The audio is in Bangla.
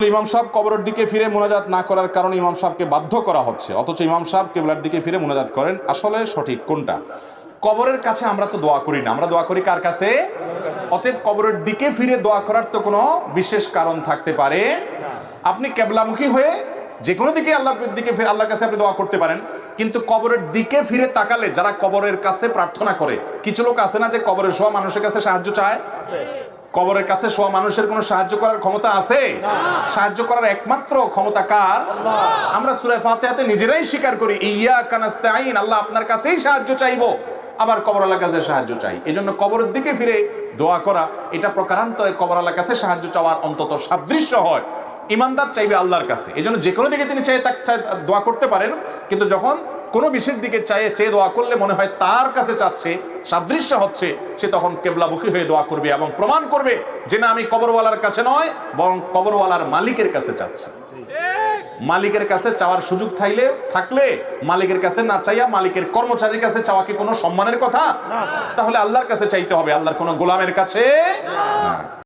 ইমাম সাহেব কবরের দিকে ফিরে মুনাজাত না করার কারণে ইমাম সাহেবকে বাধ্য করা হচ্ছে, অথচ ইমাম সাহেব কিবলার দিকে ফিরে মুনাজাত করেন। আসলে সঠিক কোনটা? কবরের কাছে আমরা তো দোয়া করি না, আমরা দোয়া করি কার কাছে? অতএব কবরের দিকে ফিরে দোয়া করার তো কোনো বিশেষ কারণ থাকতে পারে। আপনি কেবলামুখী হয়ে যে কোনো দিকে আল্লাহর দিকে ফিরে আল্লাহর কাছে আপনি দোয়া করতে পারেন, কিন্তু কবরের দিকে ফিরে তাকালে যারা কবরের কাছে প্রার্থনা করে, কিছু লোক আছে না যে কবরের শোয়া মানুষের কাছে সাহায্য চায়? কবরের কাছে শোয়া মানুষের কোনো সাহায্য করার ক্ষমতা আছে? সাহায্য করার একমাত্র ক্ষমতা কার? আমরা সূরা ফাতিহাতে নিজেরাই স্বীকার করি ইয়াকা নাস্তাঈন, আল্লাহ আপনার কাছেই সাহায্য চাইবো, আবার কবরওয়ালার কাছে সাহায্য চাই। এজন্য কবরের দিকে ফিরে দোয়া করা এটা প্রকারান্তরে কবরওয়ালার কাছে সাহায্য চাওয়ার অন্তত সাদৃশ্য হয়। ইমানদার চাইবে আল্লাহর কাছে, এজন্য যে কোনো দিকে তিনি চাই দোয়া করতে পারেন, কিন্তু যখন কোনো বিষয়ের দিকে চেয়ে দোয়া করলে মনে হয় তার কাছে চাচ্ছে, সাদৃশ্য হচ্ছে, সে তখন কেবলামুখী হয়ে দোয়া করবে এবং প্রমাণ করবে যে না, আমি কবরওয়ালার কাছে নয় বরং কবরওয়ালার মালিকের কাছে চাচ্ছি। মালিকের কাছে চাওয়ার সুযোগ থাকলে মালিকের কাছে না চাইয়া মালিকের কর্মচারীর কাছে চাওয়া কি কোনো সম্মানের কথা? তাহলে আল্লাহর কাছে চাইতে হবে, আল্লাহর কোনো গোলামের কাছে না।